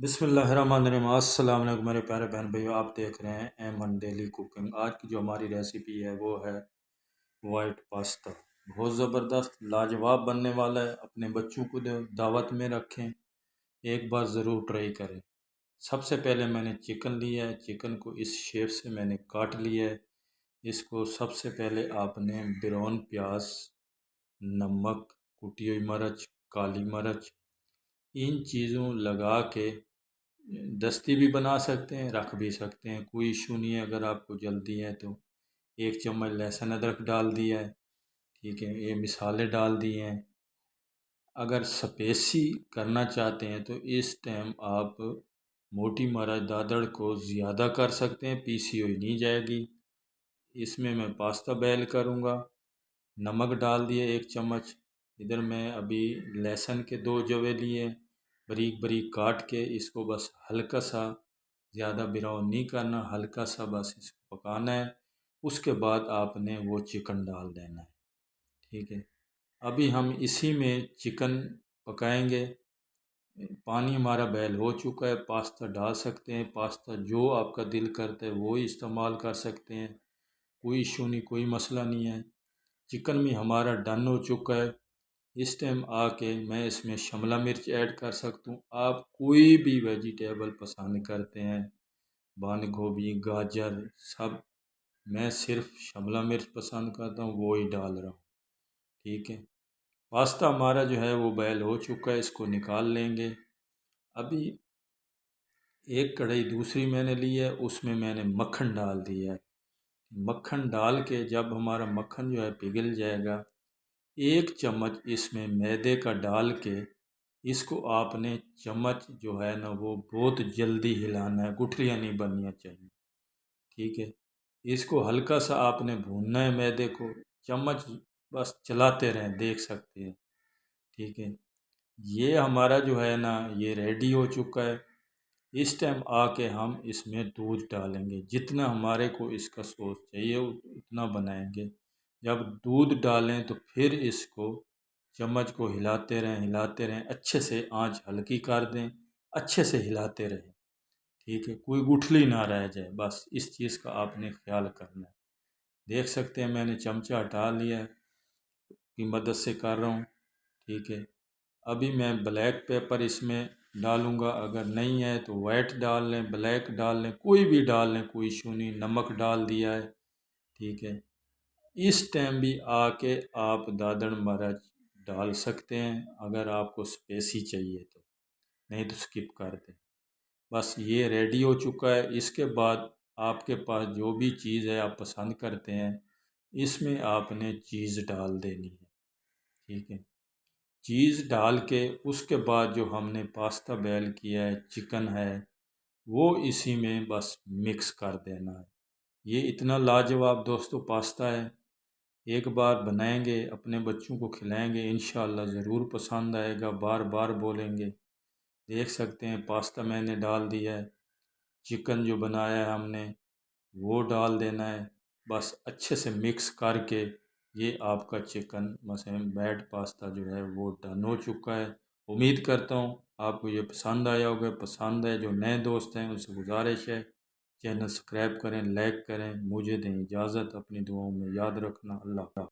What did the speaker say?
बिस्मिल्लाहिर्रहमानिर्रहीम। अस्सलाम वालेकुम मेरे प्यारे बहन भाइयों, आप देख रहे हैं एमन डेली कुकिंग। आज की जो हमारी रेसिपी है वो है वाइट पास्ता। बहुत ज़बरदस्त लाजवाब बनने वाला है। अपने बच्चों को दावत में रखें, एक बार ज़रूर ट्राई करें। सबसे पहले मैंने चिकन लिया है, चिकन को इस शेप से मैंने काट लिया है। इसको सबसे पहले आपने ब्राउन प्याज, नमक, कुटी हुई मिर्च, काली मिर्च, इन चीज़ों लगा के दस्ती भी बना सकते हैं, रख भी सकते हैं, कोई इशू नहीं है। अगर आपको जल्दी है तो 1 चम्मच लहसुन अदरक डाल दिया है, ठीक है, ये मिसाले डाल दिए हैं। अगर स्पेसी करना चाहते हैं तो इस टाइम आप मोटी मिर्च दादड़ को ज़्यादा कर सकते हैं, पीसी हुई नहीं जाएगी। इसमें मैं पास्ता बॉयल करूँगा। नमक डाल दिए 1 चम्मच। इधर मैं अभी लहसुन के 2 जवे लिए, बारीक बारीक काट के इसको बस हल्का सा, ज़्यादा ब्राउन नहीं करना, हल्का सा बस इसको पकाना है। उसके बाद आपने वो चिकन डाल देना है, ठीक है। अभी हम इसी में चिकन पकाएंगे। पानी हमारा बॉयल हो चुका है, पास्ता डाल सकते हैं। पास्ता जो आपका दिल करता है वो इस्तेमाल कर सकते हैं, कोई इशू नहीं, कोई मसला नहीं है। चिकन भी हमारा डन हो चुका है। इस टाइम आके मैं इसमें शिमला मिर्च ऐड कर सकता हूँ। आप कोई भी वेजिटेबल पसंद करते हैं, बंद गोभी, गाजर, सब। मैं सिर्फ शिमला मिर्च पसंद करता हूँ, वो ही डाल रहा हूँ, ठीक है। पास्ता हमारा जो है वो बॉयल हो चुका है, इसको निकाल लेंगे। अभी एक कढ़ाई दूसरी मैंने ली है, उसमें मैंने मक्खन डाल दिया है। मक्खन डाल के जब हमारा मक्खन जो है पिघल जाएगा, 1 चम्मच इसमें मैदे का डाल के इसको आपने चम्मच जो है ना वो बहुत जल्दी हिलाना है, गुठलियाँ नहीं बननी चाहिए, ठीक है। इसको हल्का सा आपने भूनना है मैदे को, चम्मच बस चलाते रहें, देख सकते हैं, ठीक है। ये हमारा जो है ना ये रेडी हो चुका है। इस टाइम आके हम इसमें दूध डालेंगे, जितना हमारे को इसका सॉस चाहिए उतना बनाएंगे। जब दूध डालें तो फिर इसको चम्मच को हिलाते रहें, अच्छे से आंच हल्की कर दें, अच्छे से हिलाते रहें, ठीक है, कोई गुठली ना रह जाए, बस इस चीज़ का आपने ख्याल करना है। देख सकते हैं मैंने चमचा हटा लिया है, की मदद से कर रहा हूँ, ठीक है। अभी मैं ब्लैक पेपर इसमें डालूँगा, अगर नहीं है तो वाइट डाल लें, ब्लैक डाल लें, कोई भी डाल लें, कोई इशू नहीं। नमक डाल दिया है, ठीक है। इस टाइम भी आके आप दादड़ मिर्च डाल सकते हैं अगर आपको स्पेसी चाहिए तो, नहीं तो स्किप कर दें। बस ये रेडी हो चुका है। इसके बाद आपके पास जो भी चीज़ है आप पसंद करते हैं, इसमें आपने चीज़ डाल देनी है, ठीक है। चीज़ डाल के उसके बाद जो हमने पास्ता बॉयल किया है, चिकन है, वो इसी में बस मिक्स कर देना है। ये इतना लाजवाब दोस्तों पास्ता है, एक बार बनाएंगे, अपने बच्चों को खिलाएंगे, इंशाल्लाह ज़रूर पसंद आएगा, बार बार बोलेंगे। देख सकते हैं पास्ता मैंने डाल दिया है, चिकन जो बनाया है हमने वो डाल देना है। बस अच्छे से मिक्स करके ये आपका चिकन मसलन बैड पास्ता जो है वो डन हो चुका है। उम्मीद करता हूँ आपको ये पसंद आया होगा। पसंद है, जो नए दोस्त हैं उनसे गुजारिश है चैनल सब्सक्राइब करें, लाइक करें। मुझे दें इजाज़त, अपनी दुआओं में याद रखना। अल्लाह।